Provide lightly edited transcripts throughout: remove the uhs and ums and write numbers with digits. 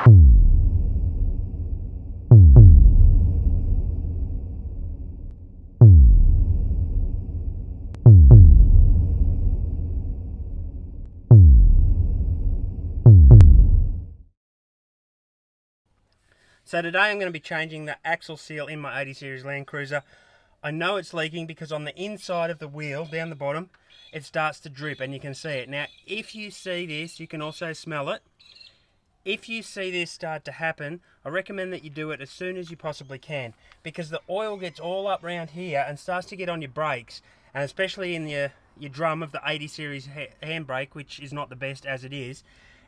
So today I'm going to be changing the axle seal in my 80 series Land Cruiser. I know it's leaking because on the inside of the wheel, down the bottom, it starts to drip and you can see it. Now, if you see this, you can also smell it. If you see this start to happen, I recommend that you do it as soon as you possibly can, because the oil gets all up around here and starts to get on your brakes, and especially in your drum of the 80 series handbrake, which is not the best as it is,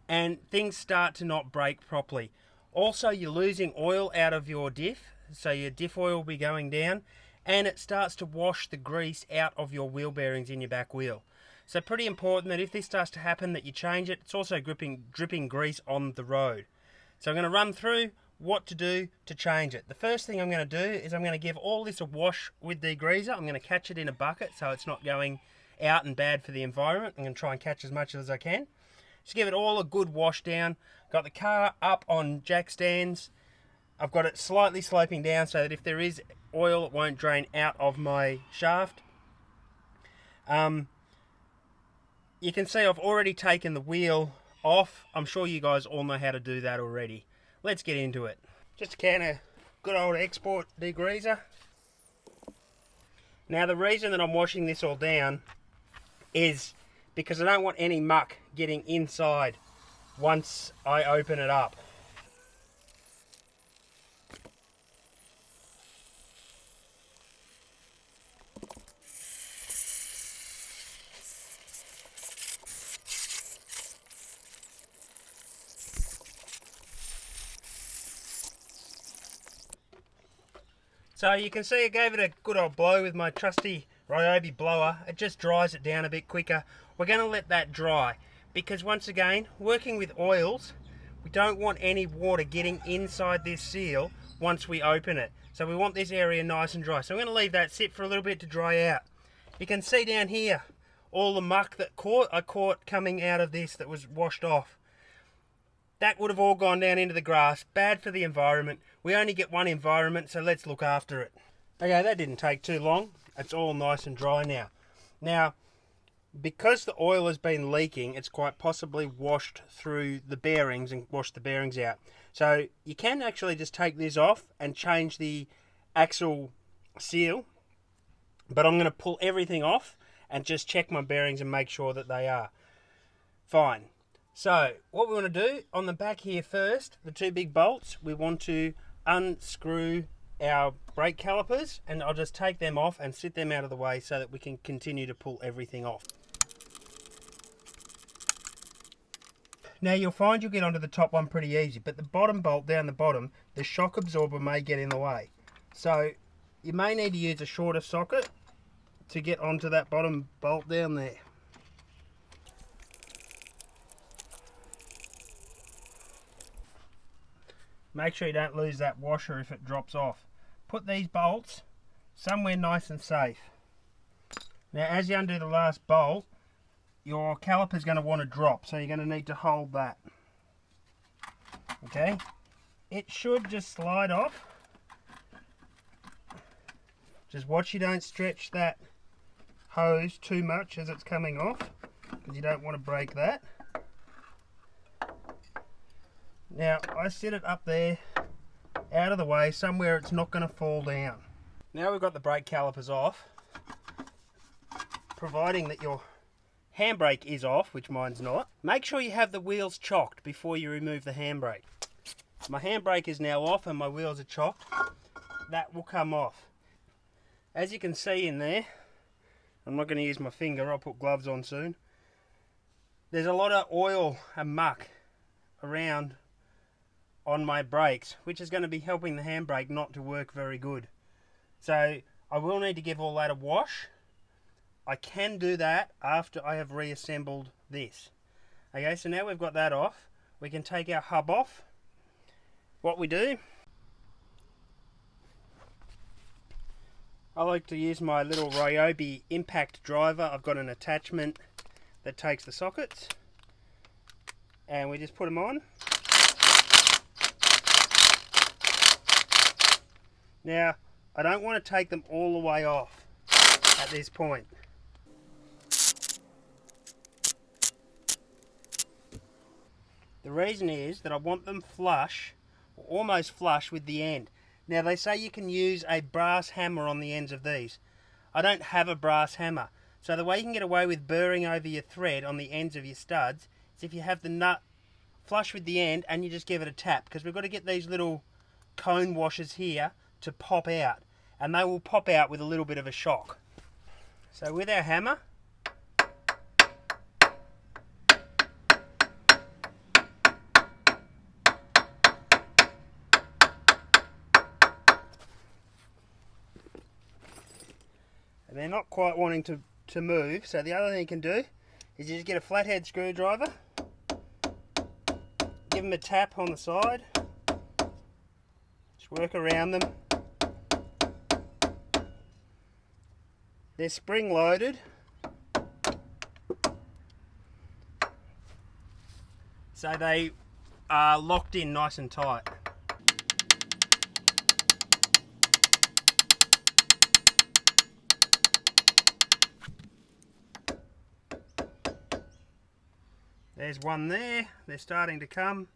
and things start to not brake properly. Also, you're losing oil out of your diff, so your diff oil will be going down, and it starts to wash the grease out of your wheel bearings in your back wheel. So pretty important that if this starts to happen that you change it. It's also dripping grease on the road. So I'm going to run through what to do to change it. The first thing I'm going to do is I'm going to give all this a wash with degreaser. I'm going to catch it in a bucket so it's not going out and bad for the environment. I'm going to try and catch as much as I can. Just give it all a good wash down. Got the car up on jack stands. I've got it slightly sloping down so that if there is oil, it won't drain out of my shaft. You can see I've already taken the wheel off. I'm sure you guys all know how to do that already. Let's get into it. Just a can of good old export degreaser. Now the reason that I'm washing this all down is because I don't want any muck getting inside once I open it up. So you can see I gave it a good old blow with my trusty Ryobi blower. It just dries it down a bit quicker. We're going to let that dry because once again, working with oils, we don't want any water getting inside this seal once we open it. So we want this area nice and dry. So I'm going to leave that sit for a little bit to dry out. You can see down here all the muck that I caught coming out of this that was washed off. That would have all gone down into the grass. Bad for the environment. We only get one environment, so let's look after it. Okay, that didn't take too long. It's all nice and dry now. Now, because the oil has been leaking, it's quite possibly washed through the bearings and washed the bearings out. So you can actually just take this off and change the axle seal. But I'm going to pull everything off and just check my bearings and make sure that they are fine. So what we want to do on the back here first, the two big bolts, we want to unscrew our brake calipers, and I'll just take them off and sit them out of the way so that we can continue to pull everything off. Now you'll find you'll get onto the top one pretty easy, but the bottom bolt down the bottom, the shock absorber may get in the way. So you may need to use a shorter socket to get onto that bottom bolt down there. Make sure you don't lose that washer if it drops off. Put these bolts somewhere nice and safe. Now as you undo the last bolt, your caliper is going to want to drop, so you're going to need to hold that. Okay, it should just slide off. Just watch you don't stretch that hose too much as it's coming off, because you don't want to break that. Now I set it up there out of the way somewhere it's not going to fall down. Now we've got the brake calipers off, providing that your handbrake is off, which mine's not. Make sure you have the wheels chocked before you remove the handbrake. My handbrake is now off and my wheels are chocked. That will come off. As you can see in there, I'm not going to use my finger, I'll put gloves on soon. There's a lot of oil and muck around on my brakes, which is going to be helping the handbrake not to work very good. So I will need to give all that a wash. I can do that after I have reassembled this. Okay, so now we've got that off, we can take our hub off. What we do, I like to use my little Ryobi impact driver. I've got an attachment that takes the sockets, and we just put them on. Now, I don't want to take them all the way off at this point. The reason is that I want them flush, or almost flush with the end. Now they say you can use a brass hammer on the ends of these. I don't have a brass hammer. So the way you can get away with burring over your thread on the ends of your studs is if you have the nut flush with the end and you just give it a tap, because we've got to get these little cone washers here to pop out, and they will pop out with a little bit of a shock. So with our hammer, and they're not quite wanting to move, so the other thing you can do is you just get a flathead screwdriver, give them a tap on the side, just work around them. They're spring loaded, so they are locked in nice and tight. There's one there, they're starting to come.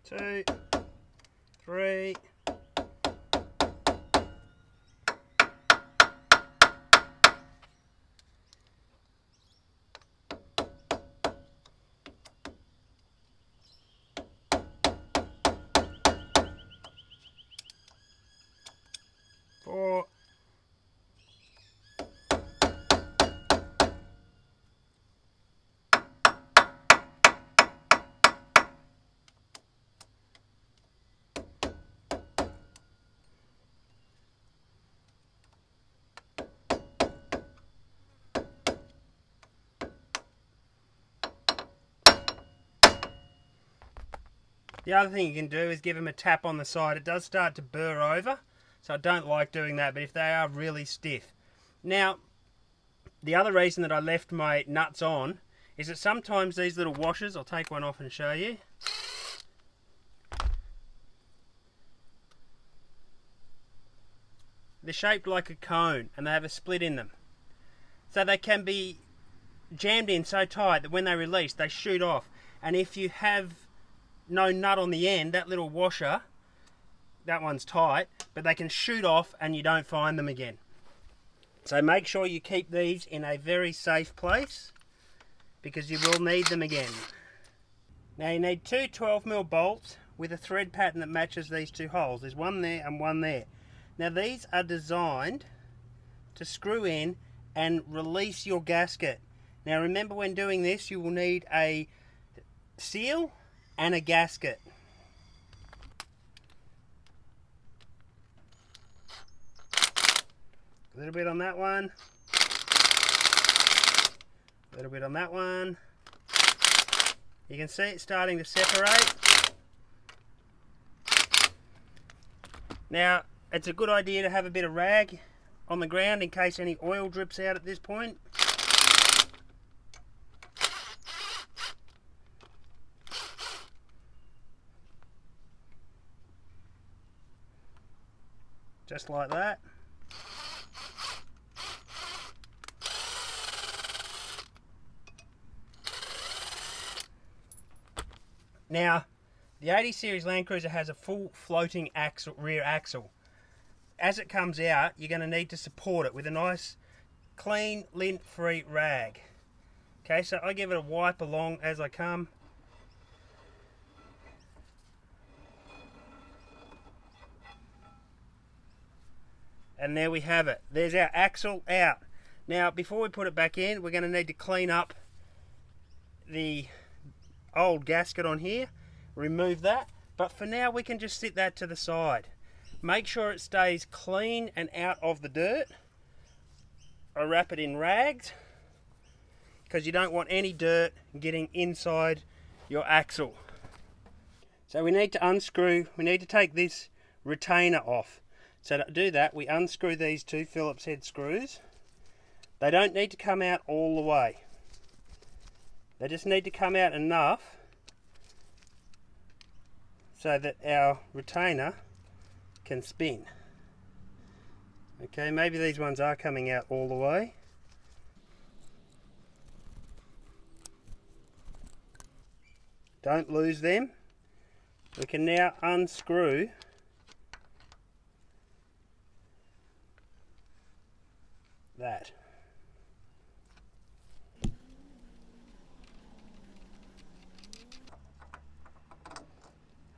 2, 3. The other thing you can do is give them a tap on the side. It does start to burr over, so I don't like doing that, but if they are really stiff. Now, the other reason that I left my nuts on is that sometimes these little washers, I'll take one off and show you. They're shaped like a cone and they have a split in them. So they can be jammed in so tight that when they release, they shoot off. And if you have no nut on the end, that little washer, that one's tight, but they can shoot off and you don't find them again. So make sure you keep these in a very safe place, because you will need them again. Now you need two 12mm bolts with a thread pattern that matches these two holes. There's one there and one there. Now these are designed to screw in and release your gasket. Now remember, when doing this you will need a seal and a gasket. A little bit on that one. A little bit on that one. You can see it starting to separate. Now, it's a good idea to have a bit of rag on the ground in case any oil drips out at this point. Just like that. Now, the 80 series Landcruiser has a full floating axle, rear axle. As it comes out, you're going to need to support it with a nice, clean, lint-free rag. Okay, so I give it a wipe along as I come. And there we have it. There's our axle out. Now, before we put it back in, we're going to need to clean up the old gasket on here. Remove that. But for now, we can just sit that to the side. Make sure it stays clean and out of the dirt. I wrap it in rags, because you don't want any dirt getting inside your axle. So we need to unscrew, we need to take this retainer off. So to do that, we unscrew these two Phillips head screws. They don't need to come out all the way. They just need to come out enough so that our retainer can spin. Okay, maybe these ones are coming out all the way. Don't lose them. We can now unscrew that.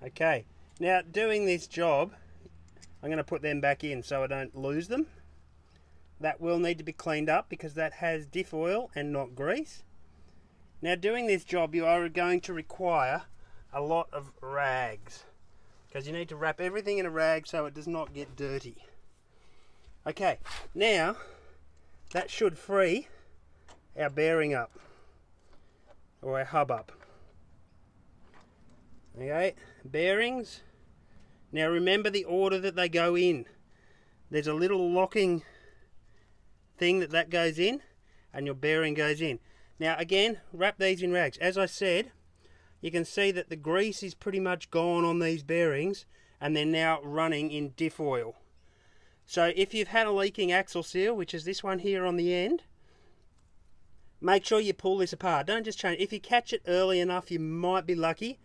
Okay, now doing this job, I'm going to put them back in so I don't lose them. That will need to be cleaned up because that has diff oil and not grease. Now doing this job, you are going to require a lot of rags because you need to wrap everything in a rag so it does not get dirty. Okay, now that should free our bearing up, or our hub up. Okay, bearings. Now remember the order that they go in. There's a little locking thing that goes in, and your bearing goes in. Now again, wrap these in rags. As I said, you can see that the grease is pretty much gone on these bearings, and they're now running in diff oil. So if you've had a leaking axle seal, which is this one here on the end, make sure you pull this apart. Don't just change. If you catch it early enough, you might be lucky,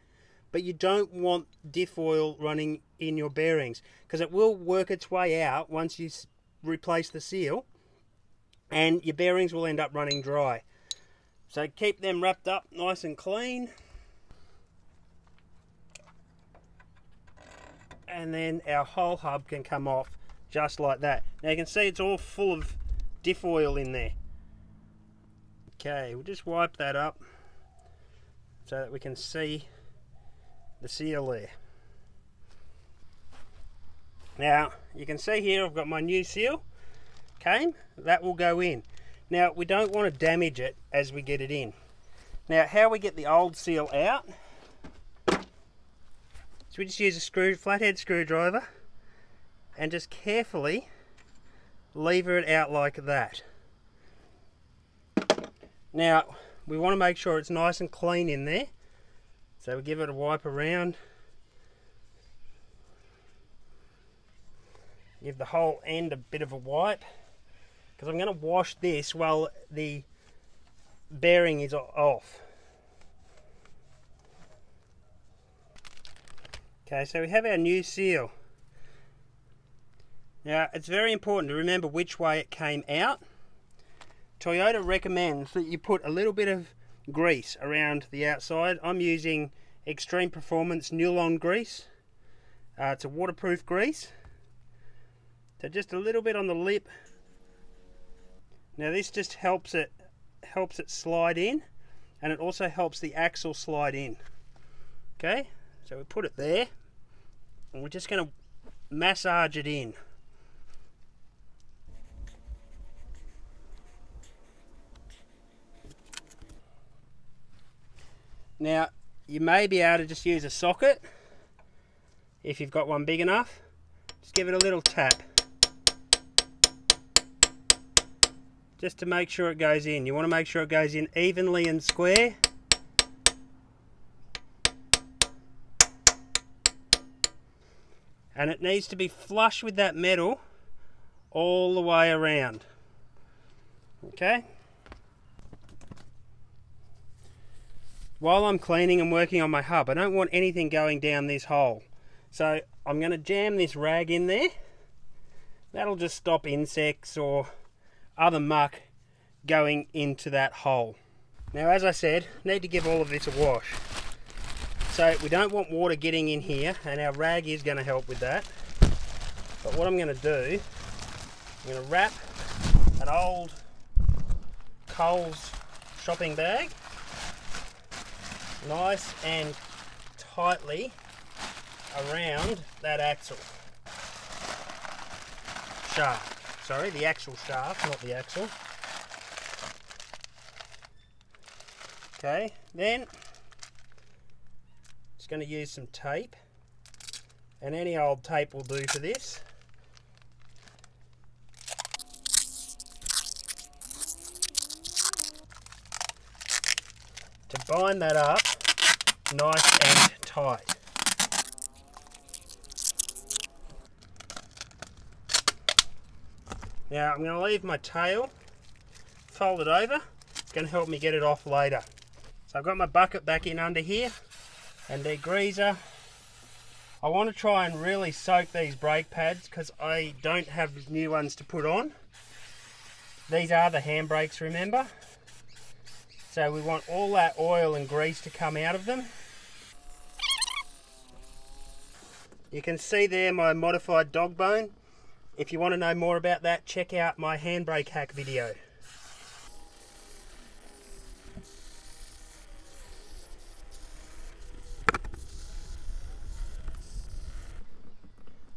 but you don't want diff oil running in your bearings because it will work its way out once you replace the seal, and your bearings will end up running dry. So keep them wrapped up nice and clean. And then our whole hub can come off just like that. Now you can see it's all full of diff oil in there. Okay, we'll just wipe that up so that we can see the seal there. Now you can see here I've got my new seal came, that will go in. Now we don't want to damage it as we get it in. Now how we get the old seal out, so we just use a flathead screwdriver and just carefully lever it out like that. Now we want to make sure it's nice and clean in there, so we give it a wipe around. Give the whole end a bit of a wipe, because I'm going to wash this while the bearing is off. Okay, so we have our new seal. Now it's very important to remember which way it came out. Toyota recommends that you put a little bit of grease around the outside. I'm using Extreme Performance Nylon grease. It's a waterproof grease. So just a little bit on the lip. Now this just helps it slide in, and it also helps the axle slide in. Okay, so we put it there, and we're just going to massage it in. Now you may be able to just use a socket if you've got one big enough. Just give it a little tap, just to make sure it goes in. You want to make sure it goes in evenly and square. And it needs to be flush with that metal all the way around. Okay? While I'm cleaning and working on my hub, I don't want anything going down this hole. So I'm going to jam this rag in there. That'll just stop insects or other muck going into that hole. Now, as I said, need to give all of this a wash. So we don't want water getting in here, and our rag is going to help with that. But what I'm going to do, I'm going to wrap an old Coles shopping bag nice and tightly around that axle shaft. Sorry, the axle shaft, not the axle. Okay, then just going to use some tape, and any old tape will do for this. To bind that up nice and tight. Now I'm going to leave my tail folded over. It's going to help me get it off later. So I've got my bucket back in under here and degreaser. I want to try and really soak these brake pads because I don't have new ones to put on. These are the handbrakes, remember? So we want all that oil and grease to come out of them. You can see there my modified dog bone. If you want to know more about that, check out my handbrake hack video.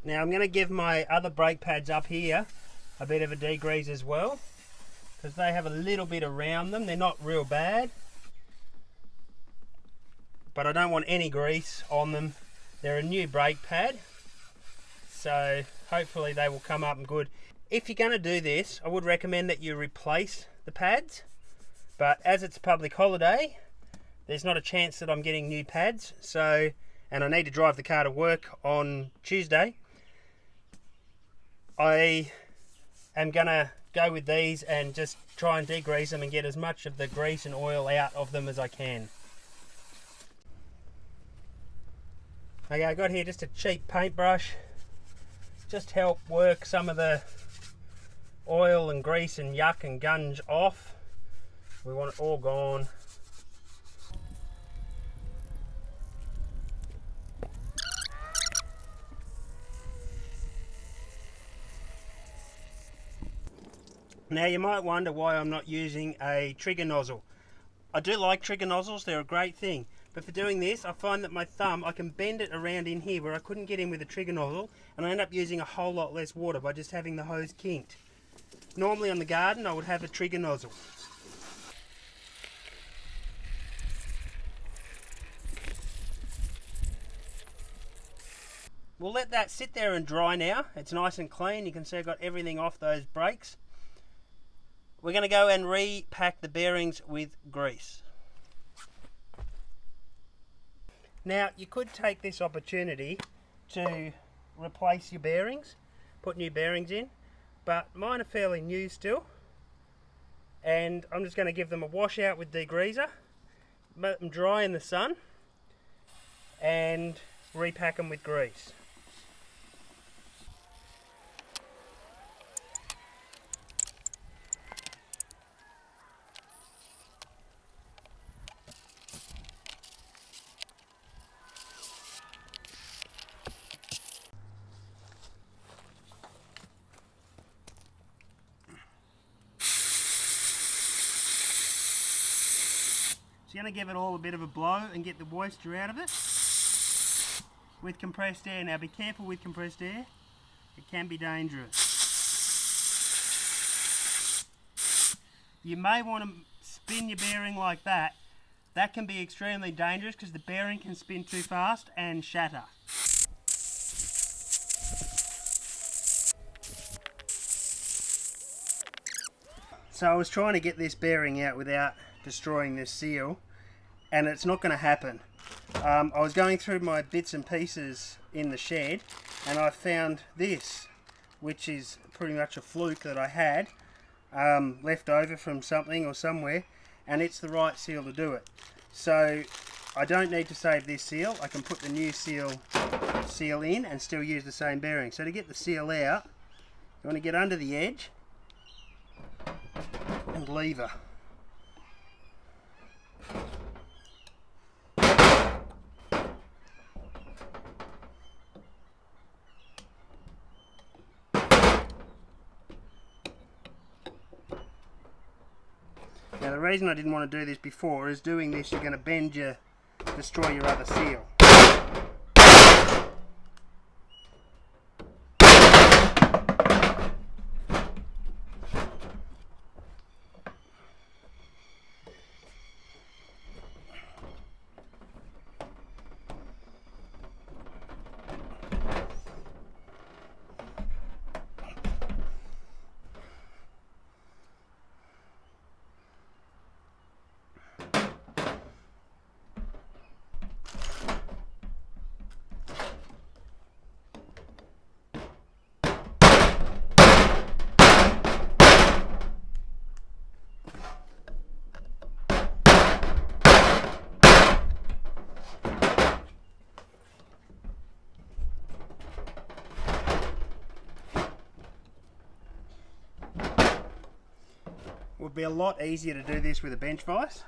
Now I'm going to give my other brake pads up here a bit of a degrease as well, because they have a little bit around them. They're not real bad, but I don't want any grease on them. They're a new brake pad, so hopefully they will come up and good. If you're going to do this, I would recommend that you replace the pads, but as it's a public holiday, there's not a chance that I'm getting new pads, and I need to drive the car to work on Tuesday. I am going to go with these and just try and degrease them and get as much of the grease and oil out of them as I can. Okay, I got here just a cheap paintbrush, just help work some of the oil and grease and yuck and gunge off. We want it all gone. Now you might wonder why I'm not using a trigger nozzle. I do like trigger nozzles, they're a great thing. But for doing this, I find that my thumb, I can bend it around in here where I couldn't get in with a trigger nozzle, and I end up using a whole lot less water by just having the hose kinked. Normally on the garden I would have a trigger nozzle. We'll let that sit there and dry now. It's nice and clean. You can see I've got everything off those brakes. We're going to go and repack the bearings with grease. Now you could take this opportunity to replace your bearings, put new bearings in, but mine are fairly new still, and I'm just going to give them a wash out with degreaser, let them dry in the sun, and repack them with grease. So you're going to give it all a bit of a blow and get the moisture out of it with compressed air. Now be careful with compressed air, it can be dangerous. You may want to spin your bearing like that. That can be extremely dangerous because the bearing can spin too fast and shatter. So I was trying to get this bearing out without destroying this seal, and it's not going to happen. I was going through my bits and pieces in the shed and I found this, which is pretty much a fluke that I had left over from something or somewhere, and it's the right seal to do it. So I don't need to save this seal. I can put the new seal in and still use the same bearing. So to get the seal out, you want to get under the edge and lever. Now the reason I didn't want to do this before is doing this you're going to destroy your other seal. would be a lot easier to do this with a bench vise.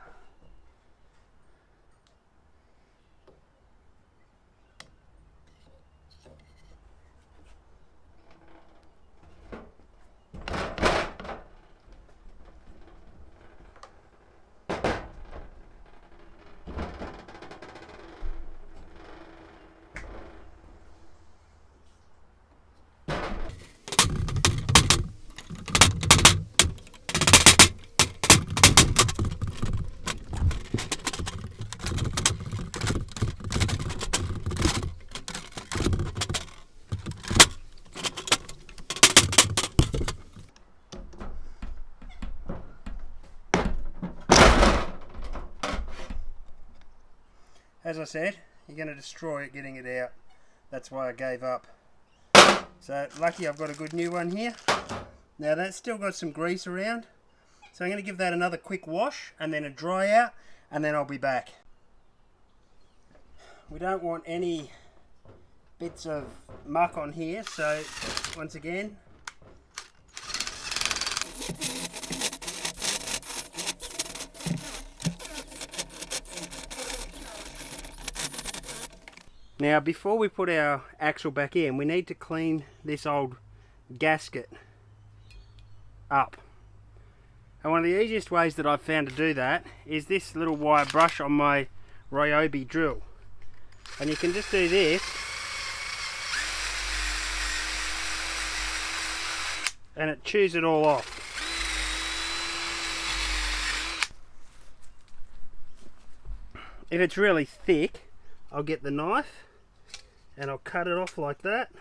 As I said, you're going to destroy it getting it out. That's why I gave up. So lucky I've got a good new one here. Now that's still got some grease around. So I'm going to give that another quick wash and then a dry out, and then I'll be back. We don't want any bits of muck on here, so once again, now before we put our axle back in, we need to clean this old gasket up. And one of the easiest ways that I've found to do that is this little wire brush on my Ryobi drill. And you can just do this and it chews it all off. If it's really thick, I'll get the knife and I'll cut it off like that.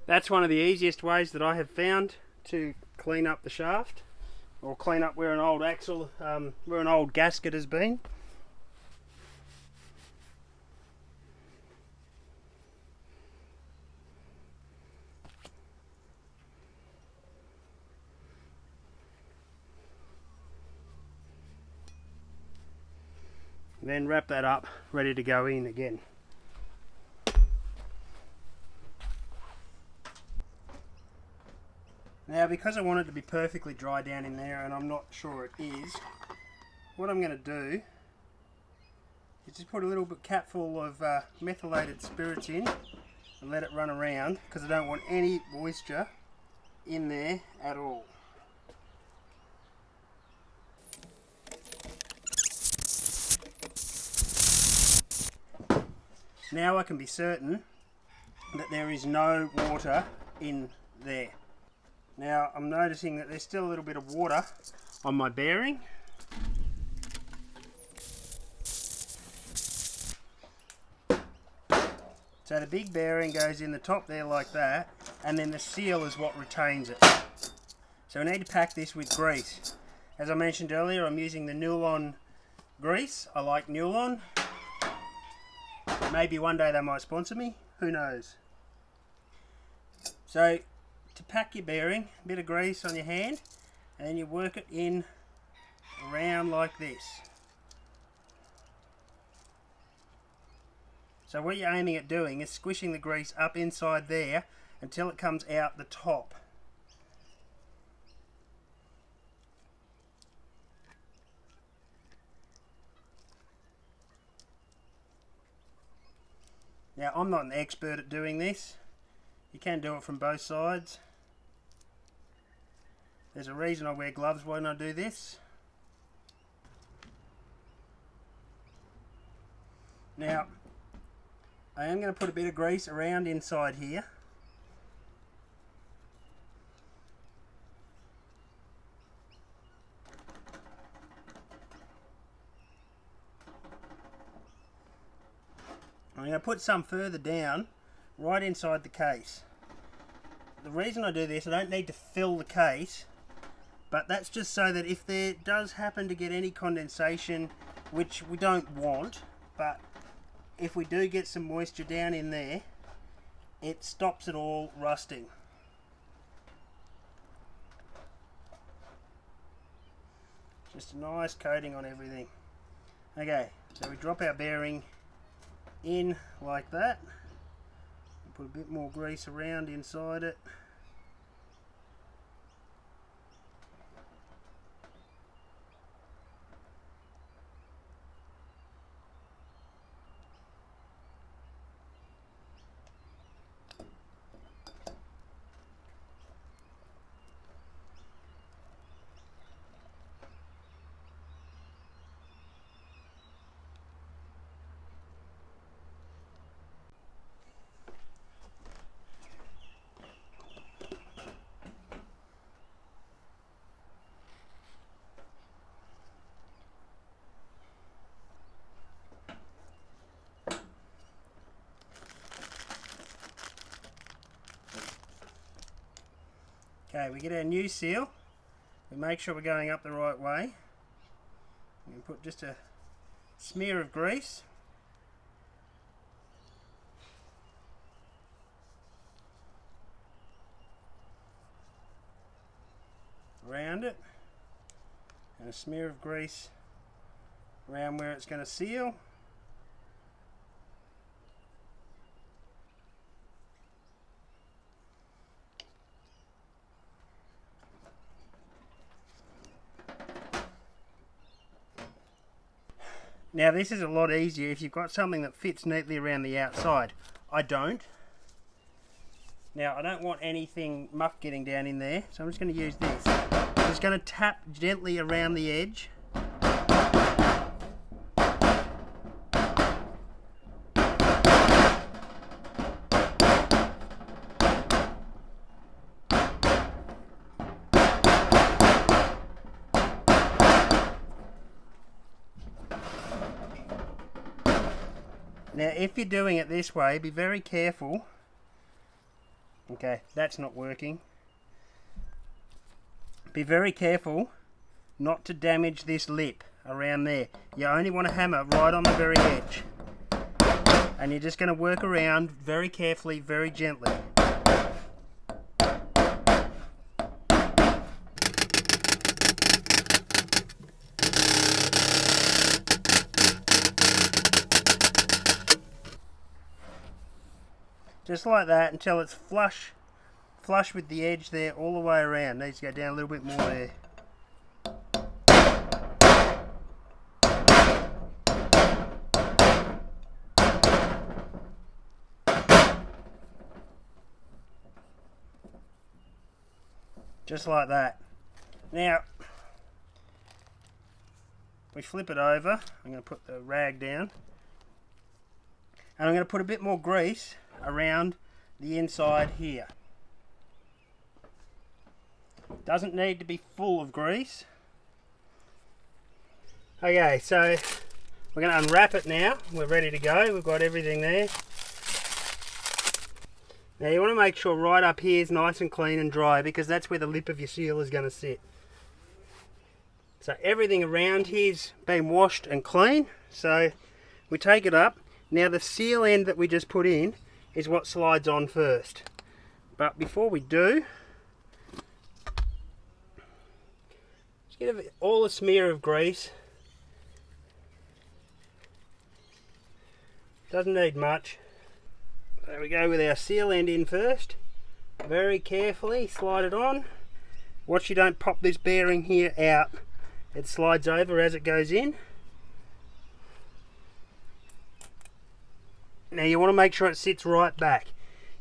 That's one of the easiest ways that I have found to clean up the shaft, or clean up where an old axle, where an old gasket has been. Then wrap that up, ready to go in again. Now, because I want it to be perfectly dry down in there, and I'm not sure it is, what I'm going to do is just put a little bit capful of methylated spirits in and let it run around, because I don't want any moisture in there at all. Now I can be certain that there is no water in there. Now I'm noticing that there's still a little bit of water on my bearing. So the big bearing goes in the top there like that, and then the seal is what retains it. So I need to pack this with grease. As I mentioned earlier, I'm using the Nylon grease. I like Nylon. Maybe one day they might sponsor me, who knows. So to pack your bearing, a bit of grease on your hand, and then you work it in around like this. So what you're aiming at doing is squishing the grease up inside there until it comes out the top. Now I'm not an expert at doing this. You can do it from both sides. There's a reason I wear gloves when I do this. Now I am going to put a bit of grease around inside here. I'm going to put some further down, right inside the case. The reason I do this, I don't need to fill the case, but that's just so that if there does happen to get any condensation, which we don't want, but if we do get some moisture down in there, it stops it all rusting. Just a nice coating on everything. Okay, so we drop our bearing in like that. Put a bit more grease around inside it. Okay, we get our new seal. We make sure we're going up the right way. We put just a smear of grease. Around it. And a smear of grease around where it's going to seal. Now this is a lot easier if you've got something that fits neatly around the outside. I don't. Now I don't want anything muck getting down in there, so I'm just going to use this. I'm just going to tap gently around the edge. Now if you're doing it this way, be very careful. Okay, that's not working. Be very careful not to damage this lip around there. You only want to hammer right on the very edge. And you're just going to work around very carefully, very gently. Just like that until it's flush with the edge there all the way around. Needs to go down a little bit more there. Just like that. Now, we flip it over. I'm going to put the rag down. And I'm going to put a bit more grease around the inside here. Doesn't need to be full of grease. Okay, so we're going to unwrap it now. We're ready to go. We've got everything there. Now you want to make sure right up here is nice and clean and dry, because that's where the lip of your seal is going to sit. So everything around here's been washed and clean. So we take it up. Now the seal end that we just put in is what slides on first. But before we do, just get all a smear of grease. Doesn't need much. There we go with our seal end in first. Very carefully slide it on. Watch you don't pop this bearing here out. It slides over as it goes in. Now you want to make sure it sits right back.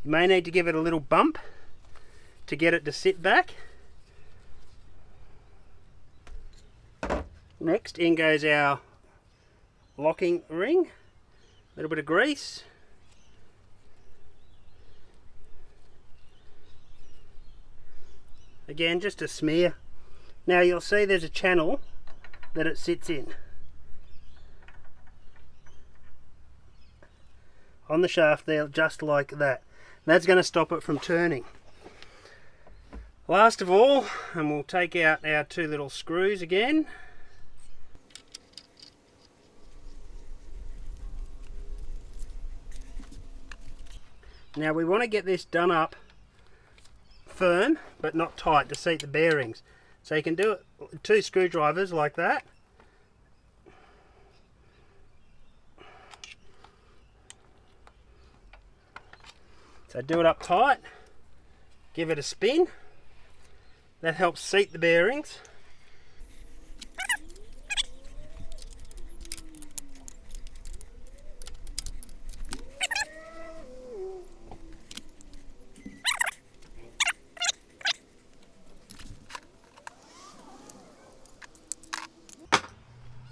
You may need to give it a little bump to get it to sit back. Next, in goes our locking ring. A little bit of grease. Again, just a smear. Now you'll see there's a channel that it sits in on the shaft there, just like that. That's going to stop it from turning. Last of all, and we'll take out our two little screws again. Now we want to get this done up firm but not tight to seat the bearings. So you can do it 2 screwdrivers like that. So do it up tight, give it a spin. That helps seat the bearings.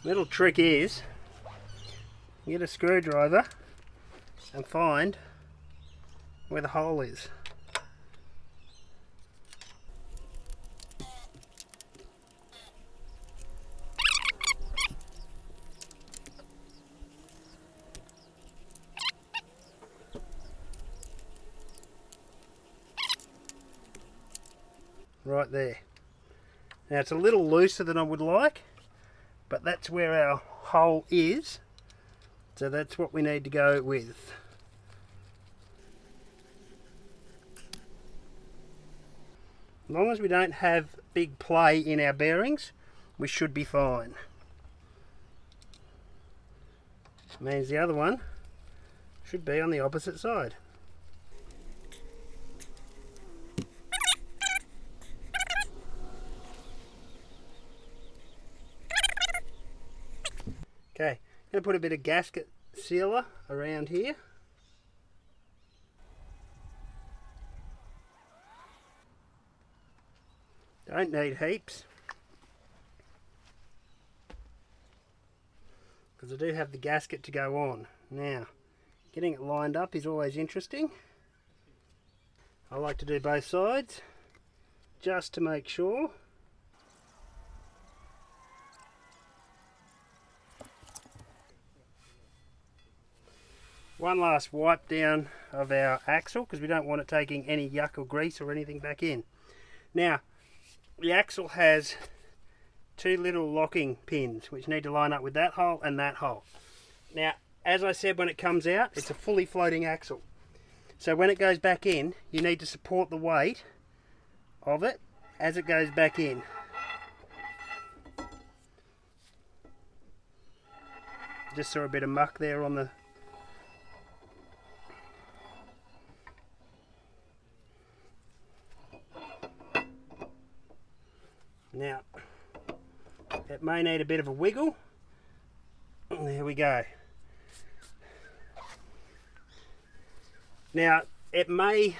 Little trick is, get a screwdriver and find where the hole is. Right there. Now it's a little looser than I would like, but that's where our hole is, so that's what we need to go with. As long as we don't have big play in our bearings, we should be fine. Means the other one should be on the opposite side. Okay, I'm going to put a bit of gasket sealer around here. Don't need heaps, because I do have the gasket to go on. Now, getting it lined up is always interesting. I like to do both sides, just to make sure. One last wipe down of our axle, because we don't want it taking any yuck or grease or anything back in. Now, the axle has 2 little locking pins which need to line up with that hole and that hole. Now, as I said, when it comes out, it's a fully floating axle. So when it goes back in, you need to support the weight of it as it goes back in. Just saw a bit of muck there on the... Now, it may need a bit of a wiggle. There we go. Now, it may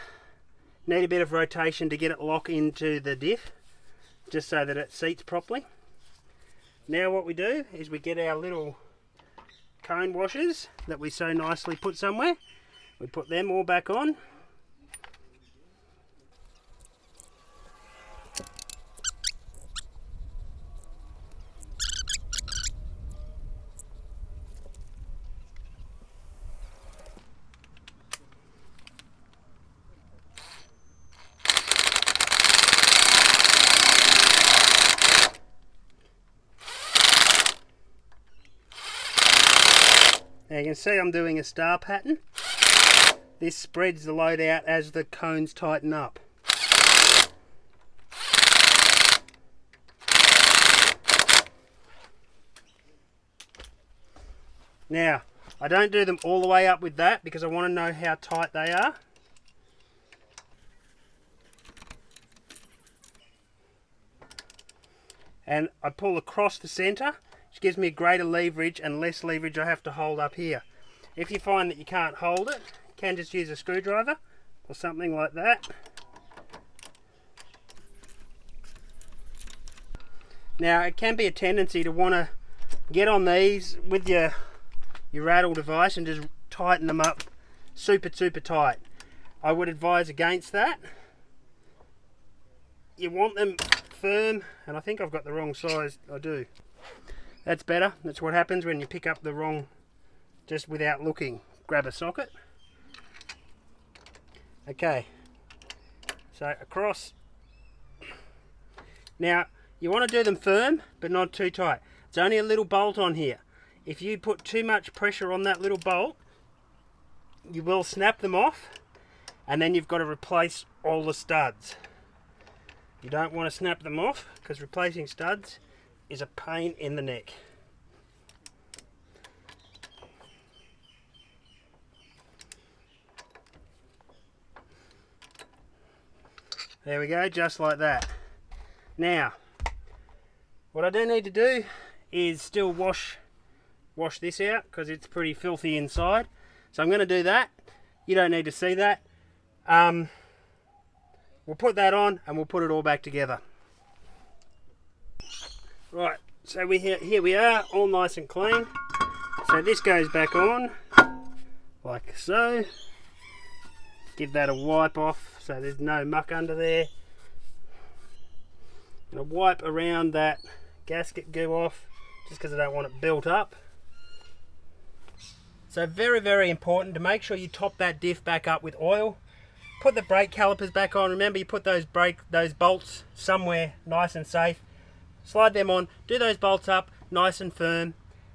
need a bit of rotation to get it locked into the diff, just so that it seats properly. Now what we do is we get our little cone washers that we so nicely put somewhere. We put them all back on. Now you can see I'm doing a star pattern. This spreads the load out as the cones tighten up. Now, I don't do them all the way up with that because I want to know how tight they are. And I pull across the centre, which gives me a greater leverage and less leverage I have to hold up here. If you find that you can't hold it, you can just use a screwdriver or something like that. Now it can be a tendency to want to get on these with your rattle device and just tighten them up super tight. I would advise against that. You want them firm, and I think I've got the wrong size. I do. That's better. That's what happens when you pick up the wrong, just without looking. Grab a socket. Okay, so across. Now you want to do them firm but not too tight. It's only a little bolt on here. If you put too much pressure on that little bolt, you will snap them off, and then you've got to replace all the studs. You don't want to snap them off because replacing studs is a pain in the neck. There we go, just like that. Now, what I do need to do is still wash this out because it's pretty filthy inside. So I'm going to do that. You don't need to see that. We'll put that on and we'll put it all back together. Right, so here we are, all nice and clean. So this goes back on, like so. Give that a wipe off so there's no muck under there. I'm going to wipe around that gasket goo off just because I don't want it built up. So very, very important to make sure you top that diff back up with oil. Put the brake calipers back on. Remember, you put those bolts somewhere nice and safe. Slide them on, do those bolts up nice and firm,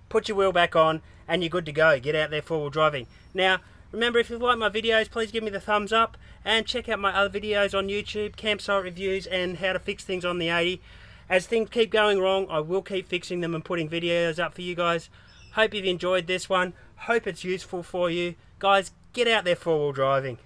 put your wheel back on, and you're good to go. Get out there four-wheel driving. Now, remember, if you like my videos, please give me the thumbs up and check out my other videos on YouTube, campsite reviews and how to fix things on the 80. As things keep going wrong, I will keep fixing them and putting videos up for you guys. Hope you've enjoyed this one. Hope it's useful for you. Guys, get out there four-wheel driving.